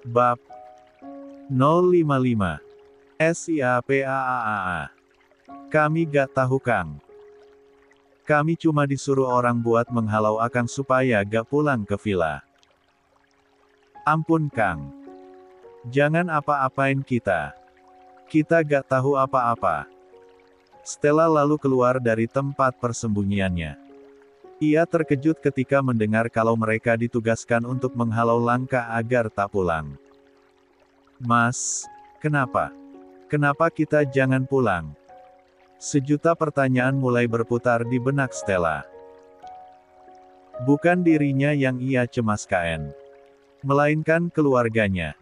Bab 055. SIAPAAA. Kami gak tahu Kang. Kami cuma disuruh orang buat menghalau Akang supaya gak pulang ke villa. Ampun Kang. Jangan apa-apain kita. Kita gak tahu apa-apa. Stella lalu keluar dari tempat persembunyiannya. Ia terkejut ketika mendengar kalau mereka ditugaskan untuk menghalau langkah agar tak pulang. Mas, kenapa? Kenapa kita jangan pulang? Sejuta pertanyaan mulai berputar di benak Stella. Bukan dirinya yang ia cemaskan, melainkan keluarganya.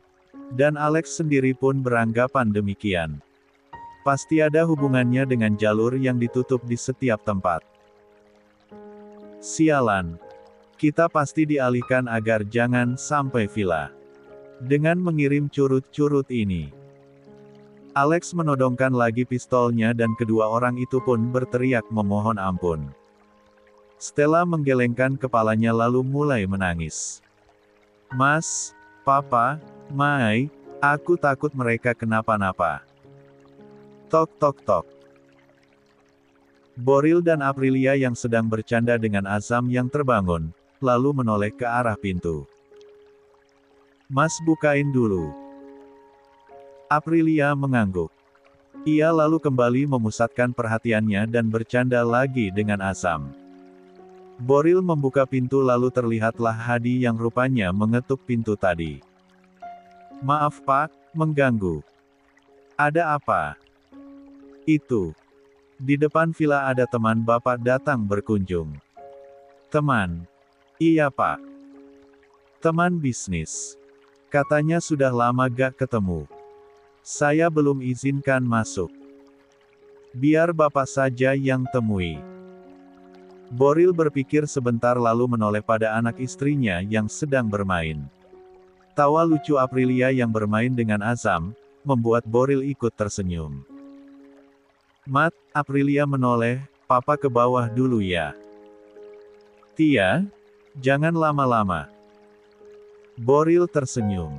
Dan Alex sendiri pun beranggapan demikian. Pasti ada hubungannya dengan jalur yang ditutup di setiap tempat. Sialan. Kita pasti dialihkan agar jangan sampai villa. Dengan mengirim curut-curut ini. Alex menodongkan lagi pistolnya dan kedua orang itu pun berteriak memohon ampun. Stella menggelengkan kepalanya lalu mulai menangis. Mas, Papa, Mai, aku takut mereka kenapa-napa. Tok tok tok. Boril dan Aprilia yang sedang bercanda dengan Azam yang terbangun, lalu menoleh ke arah pintu. Mas bukain dulu. Aprilia mengangguk. Ia lalu kembali memusatkan perhatiannya dan bercanda lagi dengan Azam. Boril membuka pintu lalu terlihatlah Hadi yang rupanya mengetuk pintu tadi. Maaf Pak, mengganggu. Ada apa? Itu. Di depan villa ada teman Bapak datang berkunjung. Teman? Iya Pak. Teman bisnis. Katanya sudah lama gak ketemu. Saya belum izinkan masuk. Biar Bapak saja yang temui. Boril berpikir sebentar lalu menoleh pada anak istrinya yang sedang bermain. Tawa lucu Aprilia yang bermain dengan Azam, membuat Boril ikut tersenyum. Mat, Aprilia menoleh, Papa ke bawah dulu ya. Tia, jangan lama-lama. Boril tersenyum.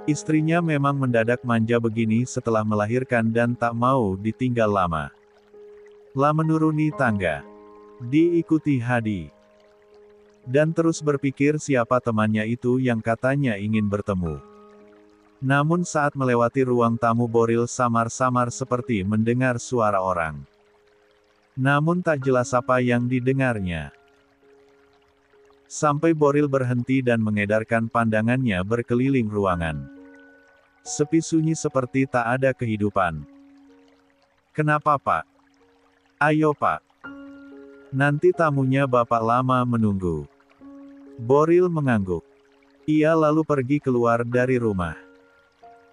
Istrinya memang mendadak manja begini setelah melahirkan dan tak mau ditinggal lama. La menuruni tangga. Diikuti Hadi. Dan terus berpikir siapa temannya itu yang katanya ingin bertemu. Namun saat melewati ruang tamu Boril samar-samar seperti mendengar suara orang. Namun tak jelas apa yang didengarnya. Sampai Boril berhenti dan mengedarkan pandangannya berkeliling ruangan. Sepi sunyi seperti tak ada kehidupan. Kenapa Pak? Ayo Pak. Nanti tamunya Bapak lama menunggu. Boril mengangguk. Ia lalu pergi keluar dari rumah.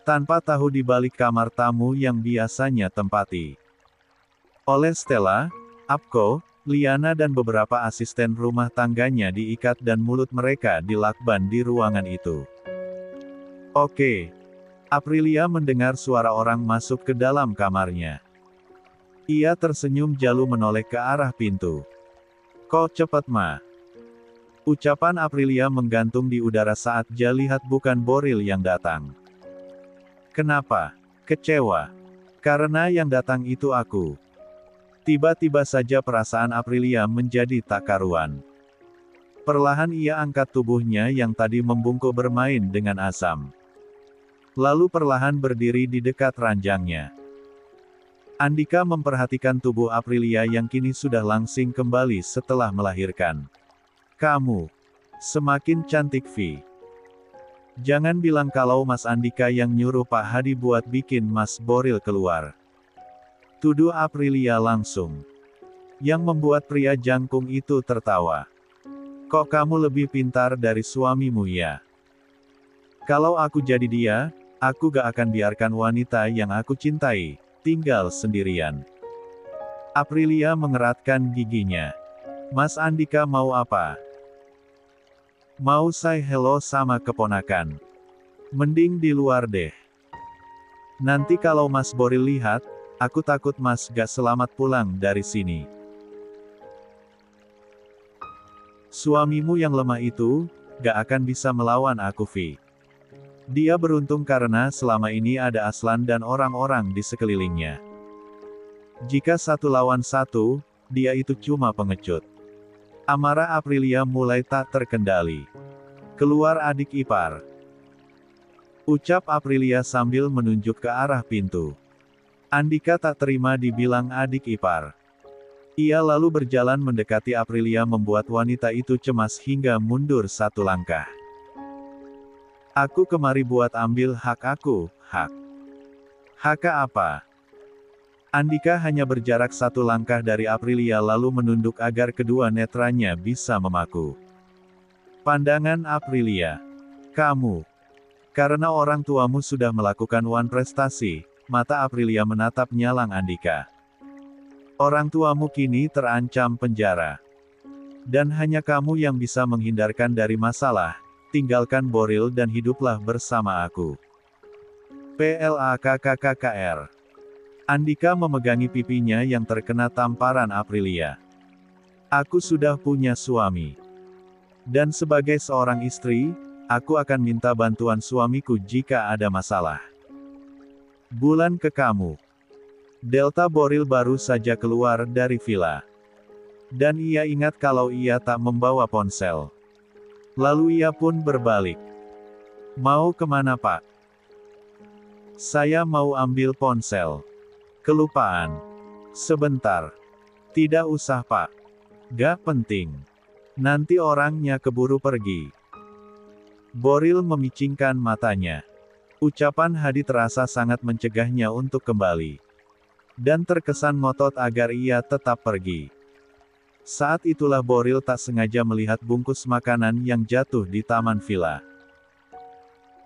Tanpa tahu di balik kamar tamu yang biasanya tempati oleh Stella, Apko, Liana dan beberapa asisten rumah tangganya diikat dan mulut mereka dilakban di ruangan itu. Oke. Aprilia mendengar suara orang masuk ke dalam kamarnya. Ia tersenyum jalu menoleh ke arah pintu. Kok cepat Ma? Ucapan Aprilia menggantung di udara saat dia lihat bukan Boril yang datang. Kenapa? Kecewa. Karena yang datang itu aku. Tiba-tiba saja perasaan Aprilia menjadi tak karuan. Perlahan ia angkat tubuhnya yang tadi membungkuk bermain dengan Azam. Lalu perlahan berdiri di dekat ranjangnya. Andika memperhatikan tubuh Aprilia yang kini sudah langsing kembali setelah melahirkan. Kamu semakin cantik Vi. Jangan bilang kalau Mas Andika yang nyuruh Pak Hadi buat bikin Mas Boril keluar. Tuduh Aprilia langsung. Yang membuat pria jangkung itu tertawa. Kok kamu lebih pintar dari suamimu ya? Kalau aku jadi dia, aku gak akan biarkan wanita yang aku cintai tinggal sendirian. Aprilia mengeratkan giginya. Mas Andika mau apa? Mau say hello sama keponakan. Mending di luar deh. Nanti kalau Mas Boril lihat, aku takut Mas gak selamat pulang dari sini. Suamimu yang lemah itu, gak akan bisa melawan aku Vi. Dia beruntung karena selama ini ada Aslan dan orang-orang di sekelilingnya. Jika 1 lawan 1, dia itu cuma pengecut. Amarah Aprilia mulai tak terkendali. Keluar adik ipar. Ucap Aprilia sambil menunjuk ke arah pintu. Andika tak terima dibilang adik ipar. Ia lalu berjalan mendekati Aprilia membuat wanita itu cemas hingga mundur 1 langkah. Aku kemari buat ambil hak aku, hak. Hak apa? Andika hanya berjarak 1 langkah dari Aprilia lalu menunduk agar kedua netranya bisa memaku. Pandangan Aprilia. Kamu. Karena orang tuamu sudah melakukan prestasi, mata Aprilia menatap nyalang Andika. Orang tuamu kini terancam penjara. Dan hanya kamu yang bisa menghindarkan dari masalah. Tinggalkan Boril dan hiduplah bersama aku. PLAKKKKR. Andika memegangi pipinya yang terkena tamparan Aprilia. Aku sudah punya suami. Dan sebagai seorang istri, aku akan minta bantuan suamiku jika ada masalah. Bulan ke kamu. Delta Boril baru saja keluar dari villa. Dan ia ingat kalau ia tak membawa ponsel. Lalu ia pun berbalik. Mau kemana Pak? Saya mau ambil ponsel. Kelupaan. Sebentar. Tidak usah Pak. Gak penting. Nanti orangnya keburu pergi. Boril memicingkan matanya. Ucapan Hadi terasa sangat mencegahnya untuk kembali. Dan terkesan ngotot agar ia tetap pergi. Saat itulah Boril tak sengaja melihat bungkus makanan yang jatuh di taman villa.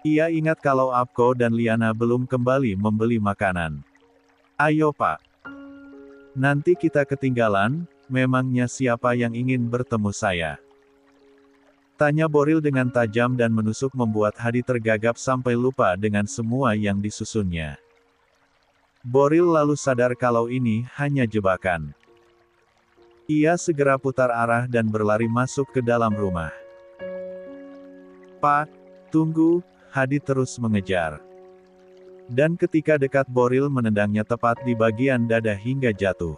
Ia ingat kalau Apko dan Liana belum kembali membeli makanan. Ayo Pak. Nanti kita ketinggalan, memangnya siapa yang ingin bertemu saya? Tanya Boril dengan tajam dan menusuk membuat Hadi tergagap sampai lupa dengan semua yang disusunnya. Boril lalu sadar kalau ini hanya jebakan. Ia segera putar arah dan berlari masuk ke dalam rumah. Pak, tunggu, Hadi terus mengejar. Dan ketika dekat Boril menendangnya tepat di bagian dada hingga jatuh.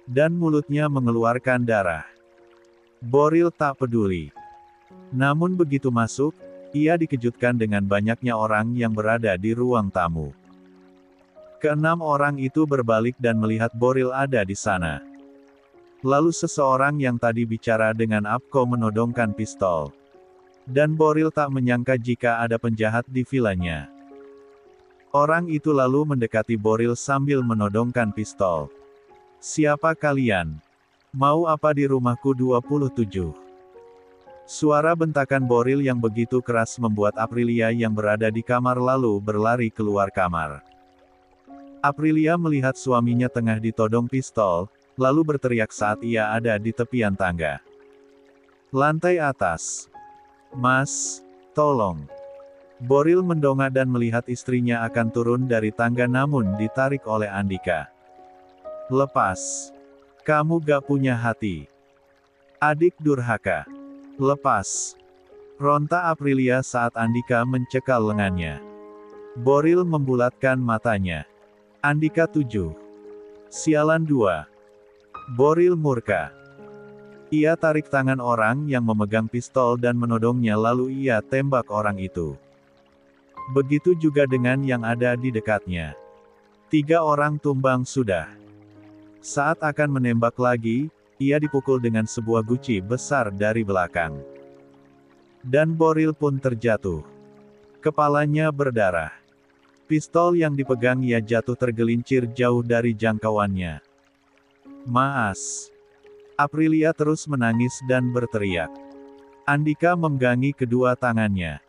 Dan mulutnya mengeluarkan darah. Boril tak peduli. Namun begitu masuk, ia dikejutkan dengan banyaknya orang yang berada di ruang tamu. Keenam orang itu berbalik dan melihat Boril ada di sana. Lalu seseorang yang tadi bicara dengan Apko menodongkan pistol. Dan Boril tak menyangka jika ada penjahat di vilanya. Orang itu lalu mendekati Boril sambil menodongkan pistol. Siapa kalian? Mau apa di rumahku 27? Suara bentakan Boril yang begitu keras membuat Aprilia yang berada di kamar lalu berlari keluar kamar. Aprilia melihat suaminya tengah ditodong pistol, lalu berteriak saat ia ada di tepian tangga. Lantai atas. Mas, tolong. Boril mendongak dan melihat istrinya akan turun dari tangga namun ditarik oleh Andika. Lepas. Kamu gak punya hati. Adik durhaka. Lepas. Ronta Aprilia saat Andika mencekal lengannya. Boril membulatkan matanya. Andika 7. Sialan 2. Boril murka. Ia tarik tangan orang yang memegang pistol dan menodongnya lalu ia tembak orang itu. Begitu juga dengan yang ada di dekatnya. 3 orang tumbang sudah. Saat akan menembak lagi, ia dipukul dengan sebuah guci besar dari belakang. Dan Boril pun terjatuh. Kepalanya berdarah. Pistol yang dipegang ia jatuh tergelincir jauh dari jangkauannya. Maas. Aprilia terus menangis dan berteriak. Andika menggenggam kedua tangannya.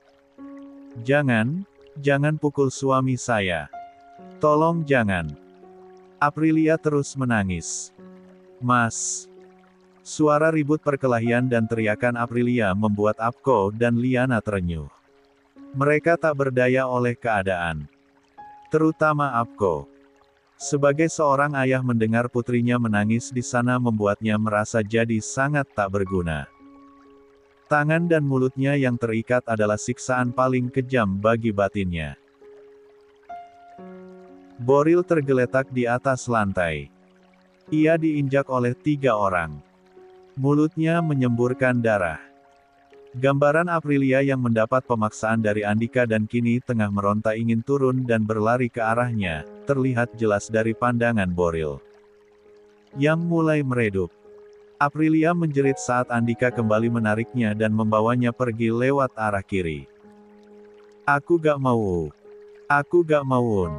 Jangan pukul suami saya. Tolong jangan. Aprilia terus menangis. Mas. Suara ribut perkelahian dan teriakan Aprilia membuat Apko dan Liana terenyuh. Mereka tak berdaya oleh keadaan. Terutama Apko. Sebagai seorang ayah mendengar putrinya menangis di sana membuatnya merasa jadi sangat tak berguna. Tangan dan mulutnya yang terikat adalah siksaan paling kejam bagi batinnya. Boril tergeletak di atas lantai. Ia diinjak oleh 3 orang. Mulutnya menyemburkan darah. Gambaran Aprilia yang mendapat pemaksaan dari Andika dan kini tengah meronta ingin turun dan berlari ke arahnya, terlihat jelas dari pandangan Boril, yang mulai meredup. Aprilia menjerit saat Andika kembali menariknya dan membawanya pergi lewat arah kiri. "Aku gak mau. Aku gak mau."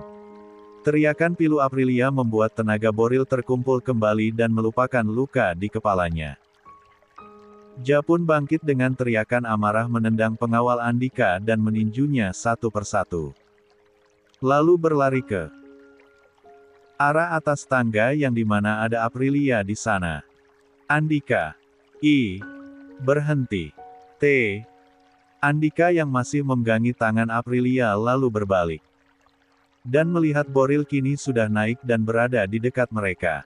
Teriakan pilu Aprilia membuat tenaga Boril terkumpul kembali dan melupakan luka di kepalanya. Ja pun bangkit dengan teriakan amarah menendang pengawal Andika dan meninjunya satu persatu. Lalu berlari ke arah atas tangga yang dimana ada Aprilia di sana. "Andika. Berhenti. T." Andika yang masih memegangi tangan Aprilia lalu berbalik. Dan melihat Boril kini sudah naik dan berada di dekat mereka.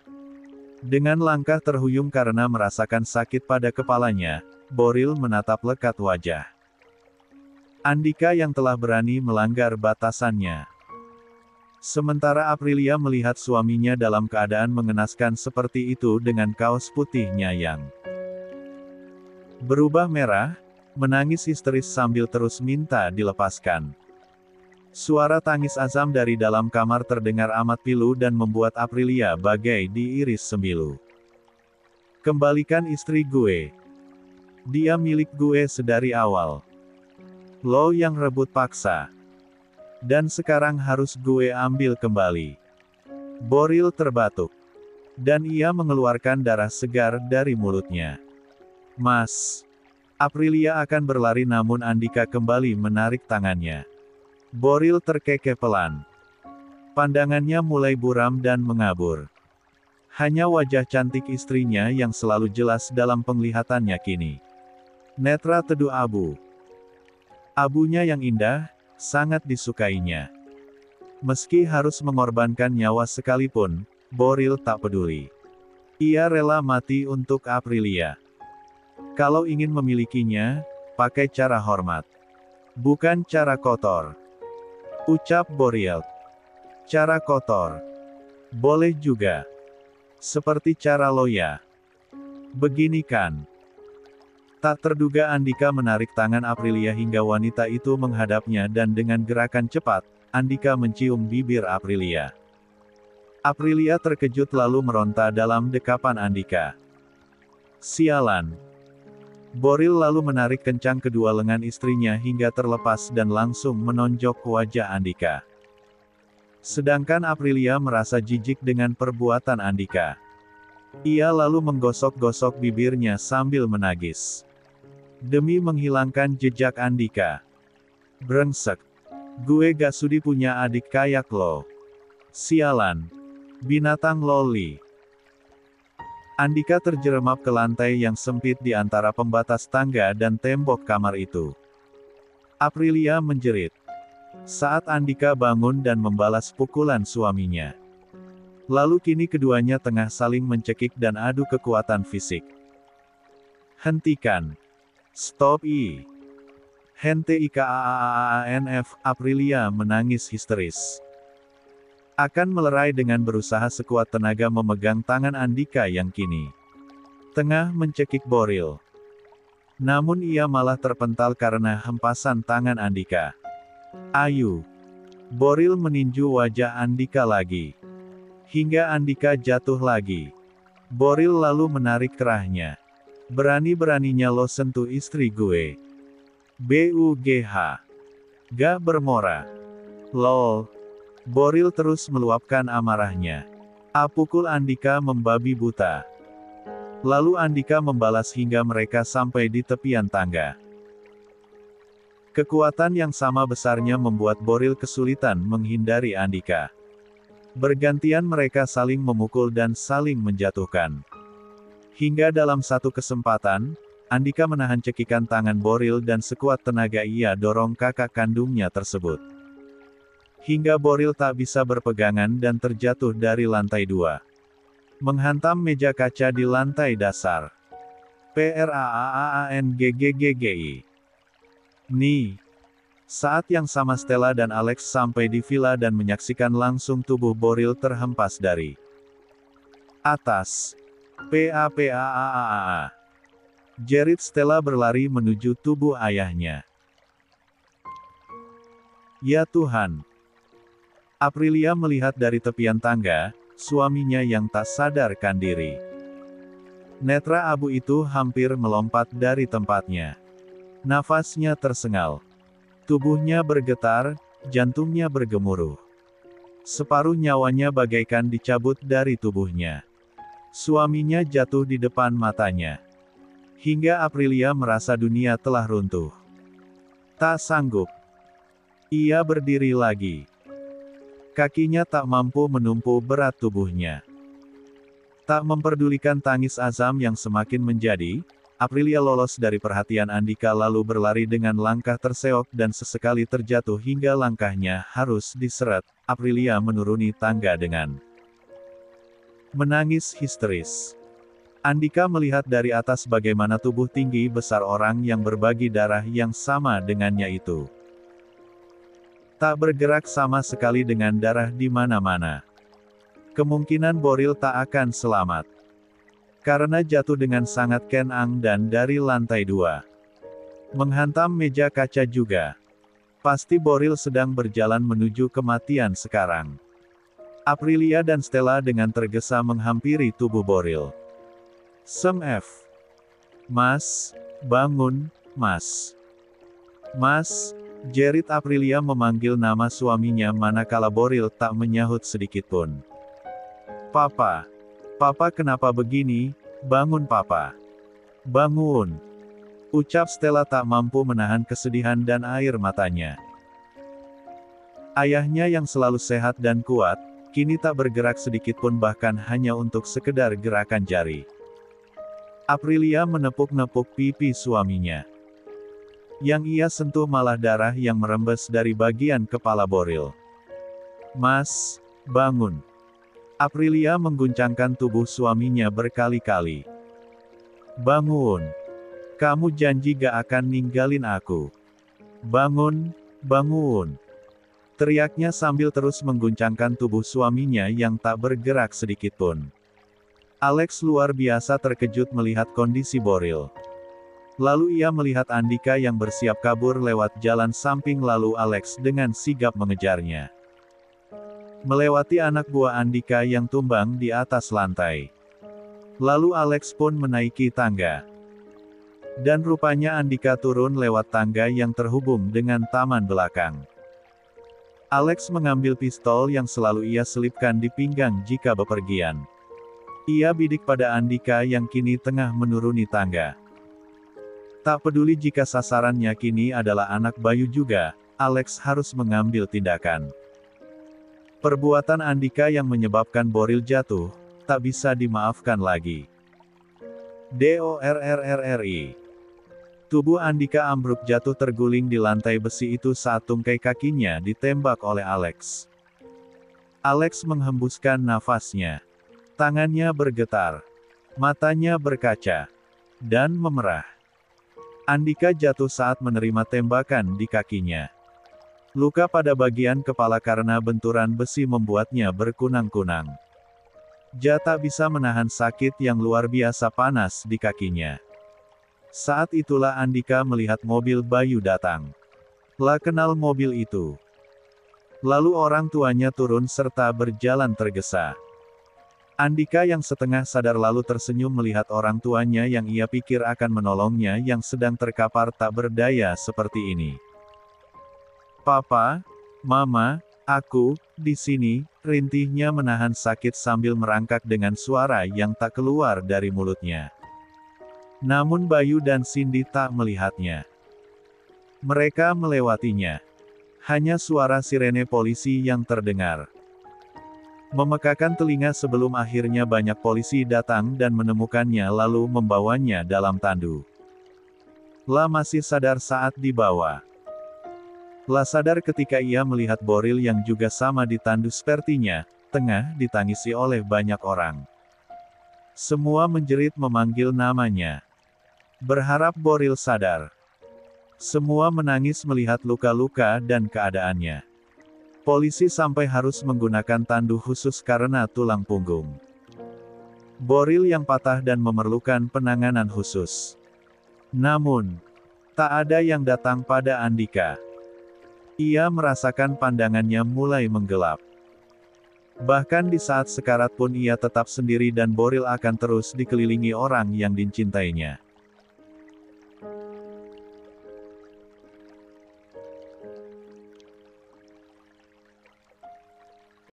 Dengan langkah terhuyung karena merasakan sakit pada kepalanya, Boril menatap lekat wajah Andika yang telah berani melanggar batasannya. Sementara Aprilia melihat suaminya dalam keadaan mengenaskan seperti itu dengan kaos putihnya yang berubah merah, menangis histeris sambil terus minta dilepaskan. Suara tangis Azam dari dalam kamar terdengar amat pilu dan membuat Aprilia bagai diiris sembilu. "Kembalikan istri gue. Dia milik gue sedari awal. Lo yang rebut paksa. Dan sekarang harus gue ambil kembali." Boril terbatuk. Dan ia mengeluarkan darah segar dari mulutnya. "Mas." Aprilia akan berlari namun Andika kembali menarik tangannya. Boril terkekeh pelan. Pandangannya mulai buram dan mengabur. Hanya wajah cantik istrinya yang selalu jelas dalam penglihatannya kini. Netra teduh abu. Abunya yang indah, sangat disukainya. Meski harus mengorbankan nyawa sekalipun, Boril tak peduli. Ia rela mati untuk Aprilia. Kalau ingin memilikinya, pakai cara hormat. Bukan cara kotor. Ucap Boril. Cara kotor. Boleh juga. Seperti cara loya. Begini kan. Tak terduga Andika menarik tangan Aprilia hingga wanita itu menghadapnya dan dengan gerakan cepat, Andika mencium bibir Aprilia. Aprilia terkejut lalu meronta dalam dekapan Andika. "Sialan." Boril lalu menarik kencang kedua lengan istrinya hingga terlepas dan langsung menonjok wajah Andika. Sedangkan Aprilia merasa jijik dengan perbuatan Andika. Ia lalu menggosok-gosok bibirnya sambil menangis. Demi menghilangkan jejak Andika. "Brengsek. Gue gak sudi punya adik kayak lo. Sialan. Binatang loli." Andika terjeremap ke lantai yang sempit di antara pembatas tangga dan tembok kamar itu. Aprilia menjerit saat Andika bangun dan membalas pukulan suaminya. Lalu kini keduanya tengah saling mencekik dan adu kekuatan fisik. "Hentikan. Stop. Hentikaanf." Aprilia menangis histeris. Akan melerai dengan berusaha sekuat tenaga memegang tangan Andika yang kini tengah mencekik Boril. Namun ia malah terpental karena hempasan tangan Andika. "Ayu." Boril meninju wajah Andika lagi. Hingga Andika jatuh lagi. Boril lalu menarik kerahnya. "Berani-beraninya lo sentuh istri gue. Bugh. Gak bermora. Lol." Boril terus meluapkan amarahnya. Pukul Andika membabi buta. Lalu Andika membalas hingga mereka sampai di tepian tangga. Kekuatan yang sama besarnya membuat Boril kesulitan menghindari Andika. Bergantian mereka saling memukul dan saling menjatuhkan. Hingga dalam satu kesempatan, Andika menahan cekikan tangan Boril dan sekuat tenaga ia dorong kakak kandungnya tersebut. Hingga Boril tak bisa berpegangan dan terjatuh dari lantai 2. Menghantam meja kaca di lantai dasar. PRAAANGGGGI. Ni. Saat yang sama Stella dan Alex sampai di villa dan menyaksikan langsung tubuh Boril terhempas dari atas. PAPAAAA. Jerit Stella berlari menuju tubuh ayahnya. Ya Tuhan. Aprilia melihat dari tepian tangga, suaminya yang tak sadarkan diri. Netra abu itu hampir melompat dari tempatnya. Nafasnya tersengal. Tubuhnya bergetar, jantungnya bergemuruh. Separuh nyawanya bagaikan dicabut dari tubuhnya. Suaminya jatuh di depan matanya. Hingga Aprilia merasa dunia telah runtuh. Tak sanggup. Ia berdiri lagi. Kakinya tak mampu menumpu berat tubuhnya. Tak memperdulikan tangis Azam yang semakin menjadi, Aprilia lolos dari perhatian Andika lalu berlari dengan langkah terseok dan sesekali terjatuh hingga langkahnya harus diseret. Aprilia menuruni tangga dengan menangis histeris. Andika melihat dari atas bagaimana tubuh tinggi besar orang yang berbagi darah yang sama dengannya itu tak bergerak sama sekali dengan darah di mana-mana. Kemungkinan Boril tak akan selamat. Karena jatuh dengan sangat kenang dan dari lantai 2. Menghantam meja kaca juga. Pasti Boril sedang berjalan menuju kematian sekarang. Aprilia dan Stella dengan tergesa menghampiri tubuh Boril. Sem F. Mas, bangun, Mas. Mas, jerit Aprilia memanggil nama suaminya manakala Boril tak menyahut sedikitpun. Papa. Papa kenapa begini? Bangun Papa. Bangun. Ucap Stella tak mampu menahan kesedihan dan air matanya. Ayahnya yang selalu sehat dan kuat, kini tak bergerak sedikitpun bahkan hanya untuk sekedar gerakan jari. Aprilia menepuk-nepuk pipi suaminya. Yang ia sentuh malah darah yang merembes dari bagian kepala Boril. Mas, bangun. Aprilia mengguncangkan tubuh suaminya berkali-kali. Bangun. Kamu janji gak akan ninggalin aku. Bangun, bangun. Teriaknya sambil terus mengguncangkan tubuh suaminya yang tak bergerak sedikitpun. Alex luar biasa terkejut melihat kondisi Boril. Lalu ia melihat Andika yang bersiap kabur lewat jalan samping lalu Alex dengan sigap mengejarnya. Melewati anak buah Andika yang tumbang di atas lantai. Lalu Alex pun menaiki tangga. Dan rupanya Andika turun lewat tangga yang terhubung dengan taman belakang. Alex mengambil pistol yang selalu ia selipkan di pinggang jika bepergian. Ia bidik pada Andika yang kini tengah menuruni tangga. Tak peduli jika sasarannya kini adalah anak Bayu juga, Alex harus mengambil tindakan. Perbuatan Andika yang menyebabkan Boril jatuh, tak bisa dimaafkan lagi. DORRRRI. Tubuh Andika ambruk jatuh terguling di lantai besi itu saat tungkai kakinya ditembak oleh Alex. Alex menghembuskan nafasnya. Tangannya bergetar. Matanya berkaca. Dan memerah. Andika jatuh saat menerima tembakan di kakinya. Luka pada bagian kepala karena benturan besi membuatnya berkunang-kunang. Ja tak bisa menahan sakit yang luar biasa panas di kakinya. Saat itulah Andika melihat mobil Bayu datang. Lah kenal mobil itu. Lalu orang tuanya turun serta berjalan tergesa. Andika yang setengah sadar lalu tersenyum melihat orang tuanya yang ia pikir akan menolongnya yang sedang terkapar tak berdaya seperti ini. Papa, Mama, aku, di sini, rintihnya menahan sakit sambil merangkak dengan suara yang tak keluar dari mulutnya. Namun Bayu dan Cindy tak melihatnya. Mereka melewatinya. Hanya suara sirene polisi yang terdengar. Memekakan telinga sebelum akhirnya banyak polisi datang dan menemukannya lalu membawanya dalam tandu. La masih sadar saat dibawa. La sadar ketika ia melihat Boril yang juga sama ditandu sepertinya, tengah ditangisi oleh banyak orang. Semua menjerit memanggil namanya. Berharap Boril sadar. Semua menangis melihat luka-luka dan keadaannya. Polisi sampai harus menggunakan tandu khusus karena tulang punggung Boril yang patah dan memerlukan penanganan khusus. Namun, tak ada yang datang pada Andika. Ia merasakan pandangannya mulai menggelap. Bahkan di saat sekarat pun ia tetap sendiri dan Boril akan terus dikelilingi orang yang dicintainya.